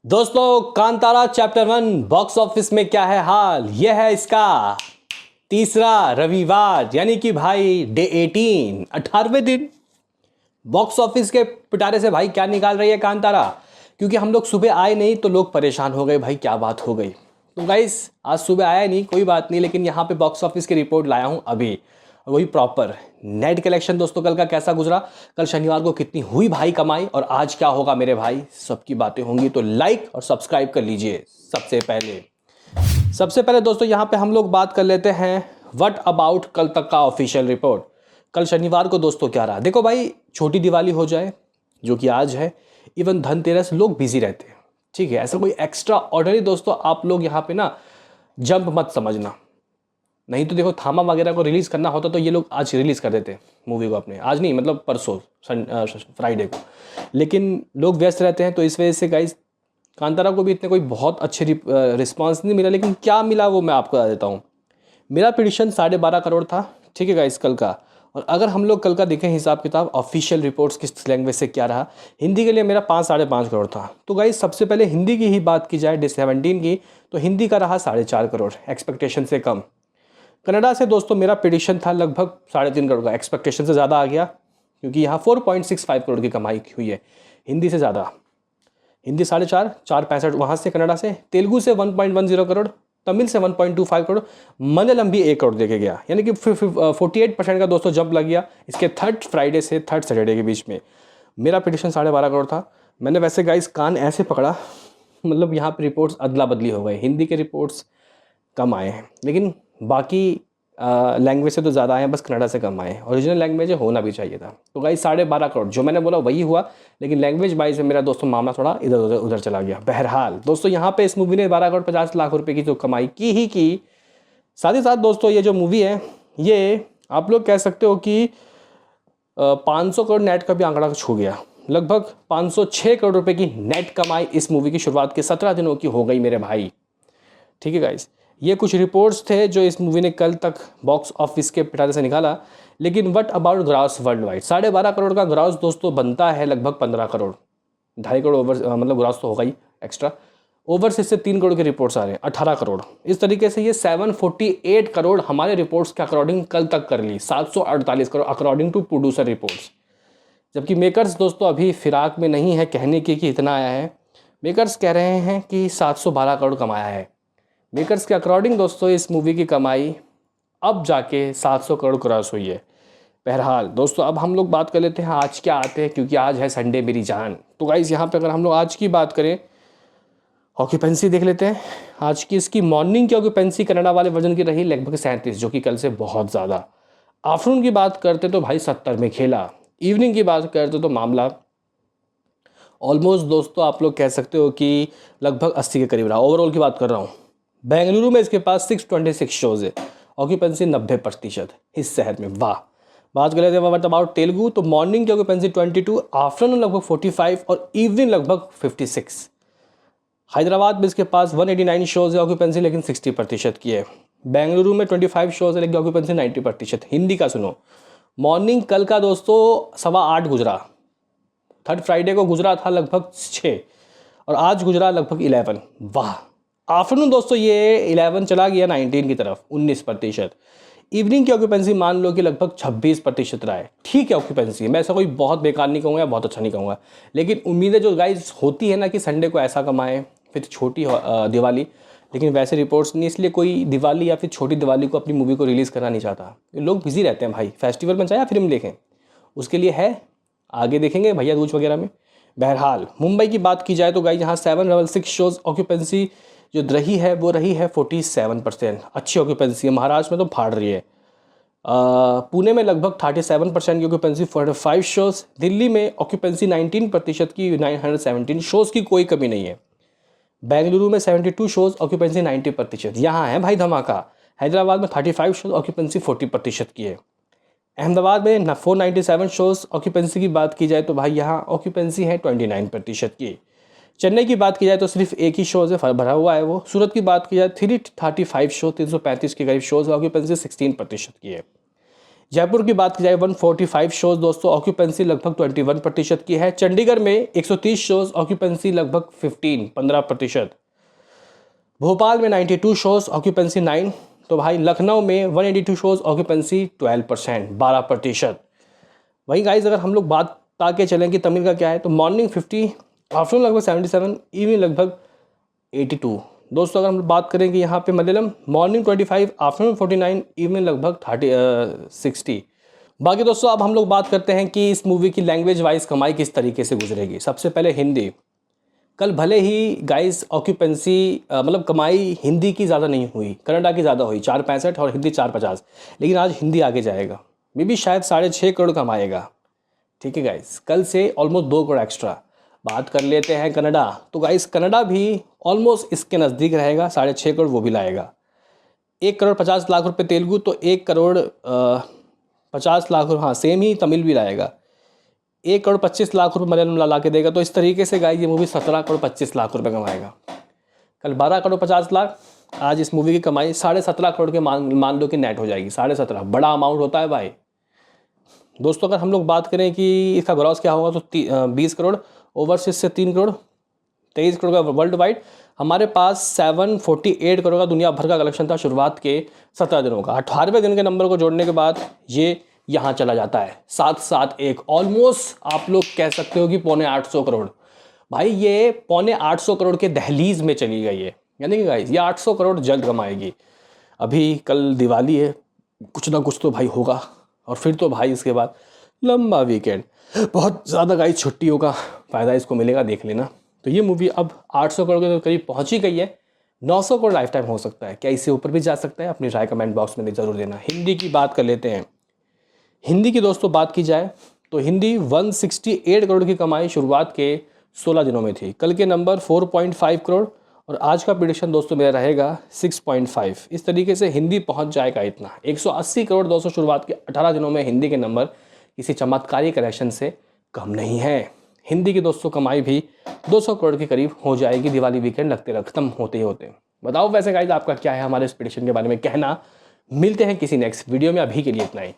दोस्तों Kantara chapter 1 box office में क्या है हाल। यह है इसका तीसरा रविवार यानी कि भाई डे 18 18वें दिन। बॉक्स ऑफिस के पिटारे से भाई क्या निकाल रही है कांतारा, क्योंकि हम लोग सुबह आए नहीं तो लोग परेशान हो गए भाई क्या बात हो गई। तो गाइस आज सुबह आया नहीं कोई बात नहीं, लेकिन यहाँ पे बॉक्स ऑफिस की रिपोर्ट लाया हूँ अभी, और वही प्रॉपर नेट कलेक्शन। दोस्तों कल का कैसा गुजरा, कल शनिवार को कितनी हुई भाई कमाई, और आज क्या होगा मेरे भाई, सबकी बातें होंगी। तो लाइक और सब्सक्राइब कर लीजिए। सबसे पहले दोस्तों यहाँ पे हम लोग बात कर लेते हैं व्हाट अबाउट कल तक का ऑफिशियल रिपोर्ट। कल शनिवार को दोस्तों क्या रहा, देखो भाई छोटी दिवाली हो जाए जो कि आज है, इवन धनतेरस, लोग बिजी रहते हैं, ठीक है। ऐसा कोई एक्स्ट्रा ऑर्डनरी दोस्तों आप लोग यहाँ पे ना जंप मत समझना। नहीं तो देखो थामा वगैरह को रिलीज़ करना होता तो ये लोग आज रिलीज़ कर देते मूवी को अपने, आज नहीं मतलब परसों फ्राइडे को, लेकिन लोग व्यस्त रहते हैं तो इस वजह से गाइस कांतारा को भी इतने कोई बहुत अच्छे रिस्पांस नहीं मिला। लेकिन क्या मिला वो मैं आपको बता देता हूँ। मेरा प्रेडिक्शन 12.5 करोड़ था, ठीक है गाइस कल का। और अगर हम लोग कल का देखें हिसाब किताब ऑफिशियल रिपोर्ट्स किस लैंग्वेज से क्या रहा, हिंदी के लिए मेरा 5-5.5 करोड़ था। तो गाइस सबसे पहले हिंदी की ही बात की जाए डे 17 की, तो हिंदी का रहा 4.5 करोड़, एक्सपेक्टेशन से कम। कनाडा से दोस्तों मेरा प्रेडिक्शन था लगभग 3.5 करोड़ का, एक्सपेक्टेशन से ज़्यादा आ गया, क्योंकि यहाँ 4.65 करोड़ की कमाई हुई है हिंदी से ज़्यादा। हिंदी 4.5, 4.65 वहाँ से कनाडा से, तेलुगु से 1.10 करोड़, तमिल से 1.25 करोड़, मलयालम भी 1 करोड़ देके गया, यानी कि 48% का दोस्तों जंप लग गया इसके थर्ड फ्राइडे से थर्ड सैटरडे के बीच में। मेरा प्रेडिक्शन 12.5 करोड़ था। मैंने वैसे गाइस कान ऐसे पकड़ा, मतलब यहाँ पे रिपोर्ट्स अदला बदली हो गई, हिंदी के रिपोर्ट्स कम आए हैं, लेकिन बाकी लैंग्वेज से तो ज़्यादा आए हैं, बस कन्नड़ा से कम आए हैं। ओरिजिनल लैंग्वेज होना भी चाहिए था। तो गाइस 12.5 करोड़ जो मैंने बोला वही हुआ, लेकिन लैंग्वेज वाइज में मेरा दोस्तों मामला थोड़ा इधर उधर उधर चला गया। बहरहाल दोस्तों यहाँ पे इस मूवी ने 12 करोड़ 50 लाख रुपए की जो कमाई की ही की, साथ ही साथ दोस्तों ये जो मूवी है ये आप लोग कह सकते हो कि 500 करोड़ नेट का भी आंकड़ा छू गया। लगभग 506 करोड़ रुपए की नेट कमाई इस मूवी की शुरुआत के 17 दिनों की हो गई मेरे भाई, ठीक है गाइस। ये कुछ रिपोर्ट्स थे जो इस मूवी ने कल तक बॉक्स ऑफिस के पिटारे से निकाला। लेकिन what about gross world wide, 12.5 crore का ग्रॉस दोस्तों बनता है लगभग 15 करोड़, 2.5 करोड़ ओवर, मतलब ग्रॉस तो होगा ही एक्स्ट्रा। ओवरसीज से 3 करोड़ के रिपोर्ट्स आ रहे हैं, 18 करोड़। इस तरीके से ये 748 करोड़ हमारे रिपोर्ट्स के अकॉर्डिंग कल तक कर ली, 748 crore according to producer reports. जबकि मेकर्स दोस्तों अभी फिराक में नहीं है कहने की कि इतना आया है, मेकर्स कह रहे हैं कि 712 करोड़ कमाया है। मेकर्स के अकॉर्डिंग दोस्तों इस मूवी की कमाई अब जाके 700 करोड़ क्रॉस हुई है। बहरहाल दोस्तों अब हम लोग बात कर लेते हैं आज क्या आते हैं, क्योंकि आज है संडे मेरी जान। तो गाइस यहाँ पे अगर हम लोग आज की बात करें, ऑक्यूपेंसी देख लेते हैं। आज की इसकी मॉर्निंग की ऑक्यूपेंसी कनाडा वाले वर्जन की रही लगभग 37, जो कि कल से बहुत ज़्यादा। आफ्टरनून की बात करते तो भाई 70 में खेला। इवनिंग की बात करते तो मामला ऑलमोस्ट दोस्तों आप लोग कह सकते हो कि लगभग 80 के करीब रहा। ओवरऑल की बात कर रहा हूँ, बेंगलुरु में इसके पास 626 शोज़ है, ऑक्यूपेंसी 90% इस शहर में। वाह। बात कर लेते हैं व्हाट अबाउट तेलुगु, तो मॉर्निंग की ऑक्यूपेंसी 22, आफ्टरनून लगभग 45 और इवनिंग लगभग 56। हैदराबाद में इसके पास 189 शोज़ है, ऑक्यूपेंसी लेकिन 60% की है। बेंगलुरु में 25 शोज़ है लेकिन ऑक्यूपेंसी 90%। हिंदी का सुनो, मॉर्निंग कल का दोस्तों 8:15 गुजरा, थर्ड फ्राइडे को गुजरा था लगभग 6, और आज गुजरा लगभग 11। वाह। आफ्टरनून दोस्तों ये 11 चला गया 19 की तरफ, 19%। इवनिंग की ऑक्यूपेंसी मान लो कि लगभग 26% रहा है, ठीक है ऑक्यूपेंसी। मैं ऐसा कोई बहुत बेकार नहीं कहूँगा, बहुत अच्छा नहीं कहूँगा, लेकिन उम्मीदें जो गाइस होती है ना कि संडे को ऐसा कमाएं, फिर छोटी दिवाली, लेकिन वैसे रिपोर्ट्स नहीं, इसलिए कोई दिवाली या फिर छोटी दिवाली को अपनी मूवी को रिलीज़ करना नहीं चाहता। लोग बिजी रहते हैं भाई, फेस्टिवल में चाहे फिल्म देखें, उसके लिए है, आगे देखेंगे भैया दूज वगैरह में। बहरहाल मुंबई की बात की जाए तो गाइस यहाँ 766 शोज़ ऑक्यूपेंसी जो रही है वो रही है 47%, अच्छी ऑक्यूपेंसी है। महाराष्ट्र में तो फाड़ रही है। पुणे में लगभग 37% की ऑक्यूपेंसी, 45 शोज़। दिल्ली में ऑक्यूपेंसी 19% की, 917 शोज़ की कोई कमी नहीं है। बेंगलुरु में 72 शोज़, ऑक्यूपेंसी 90%, यहाँ है भाई धमाका। हैदराबाद में 35 शोज़, ऑक्यूपेंसी 40% की है। अहमदाबाद में 497 शोज़, ऑक्यूपेंसी की बात की जाए तो भाई यहाँ ऑक्यूपेंसी है 29% की। चेन्नई की बात की जाए तो सिर्फ एक ही शोज़ है, भरा हुआ है वो। सूरत की बात की जाए 335 शो, 335 के करीब शोज़, ऑक्यूपेंसी 16% की है। जयपुर की बात की जाए 145 शोज दोस्तों, ऑक्यूपेंसी लगभग 21% की है। चंडीगढ़ में 130 शोज, ऑक्यूपेंसी लगभग 15%। भोपाल में 92 शोज, ऑक्यूपेंसी 9। तो भाई लखनऊ में 182 शोज, ऑक्यूपेंसी 12%, 12%। वही गाइज अगर हम लोग बात ताके चलें कि तमिल का क्या है, तो मॉर्निंग 50, आफ्टरनून लगभग 77, इवनिंग लगभग 82। दोस्तों अगर हम बात करें कि यहाँ पे मलयालम मॉर्निंग 25, आफ्टरनून 49, इवनिंग लगभग 60। बाकी दोस्तों अब हम लोग बात करते हैं कि इस मूवी की लैंग्वेज वाइज कमाई किस तरीके से गुजरेगी। सबसे पहले हिंदी। कल भले ही गाइस ऑक्यूपेंसी मतलब कमाई हिंदी की ज़्यादा नहीं हुई, कन्नडा की ज़्यादा हुई 465 और हिंदी 450, लेकिन आज हिंदी आगे जाएगा, मे भी शायद 6.5 करोड़ कमाएगा। ठीक है गाइस, कल से ऑलमोस्ट 2 करोड़ एक्स्ट्रा। बात कर लेते हैं कन्नडा, तो गाइस कन्नडा भी ऑलमोस्ट इसके नज़दीक रहेगा, 6.5 करोड़ वो भी लाएगा। 1 करोड़ 50 लाख रुपए तेलुगु, तो 1 करोड़ 50 लाख, हाँ सेम ही तमिल भी लाएगा। 1 करोड़ 25 लाख रुपए मलयालम ला के देगा। तो इस तरीके से गाइस ये मूवी 17 करोड़ 25 लाख रुपए कमाएगा। कल 12 करोड़ 50 लाख, आज इस मूवी की कमाई 17.5 करोड़ के मान लो कि नेट हो जाएगी। 17.5 बड़ा अमाउंट होता है भाई। दोस्तों अगर हम लोग बात करें कि इसका ग्रॉस क्या होगा, तो 20 करोड़, ओवरसीज से 3 करोड़, 23 करोड़ का वर्ल्ड वाइड। हमारे पास 748 करोड़ का दुनिया भर का कलेक्शन था शुरुआत के 17 दिनों का। 18वें दिन के नंबर को जोड़ने के बाद ये यहाँ चला जाता है 771, ऑलमोस्ट आप लोग कह सकते हो कि 750 करोड़। भाई ये 750 करोड़ के दहलीज में चली गई है, यानी कि गाइस ये 800 करोड़ जल्द कमाएगी। अभी कल दिवाली है, कुछ ना कुछ तो भाई होगा, और फिर तो भाई इसके बाद लंबा वीकेंड, बहुत ज़्यादा गाइस छुट्टियों का फ़ायदा इसको मिलेगा, देख लेना। तो ये मूवी अब 800 करोड़ के करीब पहुंच ही गई है। 900 करोड़ लाइफ टाइम हो सकता है, क्या इससे ऊपर भी जा सकता है? अपनी राय कमेंट बॉक्स में ज़रूर देना। हिंदी की बात कर लेते हैं। हिंदी की दोस्तों बात की जाए तो हिंदी 168 करोड़ की कमाई शुरुआत के 16 दिनों में थी। कल के नंबर 4.5 करोड़, और आज का प्रेडिक्शन दोस्तों मेरा रहेगा 6.5। इस तरीके से हिंदी पहुंच जाएगा इतना 180 करोड़ दोस्तों। शुरुआत के 18 दिनों में हिंदी के नंबर किसी चमत्कारी करेक्शन से कम नहीं है। हिंदी की दोस्तों कमाई भी 200 करोड़ के करीब हो जाएगी दिवाली वीकेंड लगते खत्म होते ही होते। बताओ वैसे गाइस आपका क्या है हमारे इस प्रेडिक्शन के बारे में कहना। मिलते हैं किसी नेक्स्ट वीडियो में, अभी के लिए इतना ही।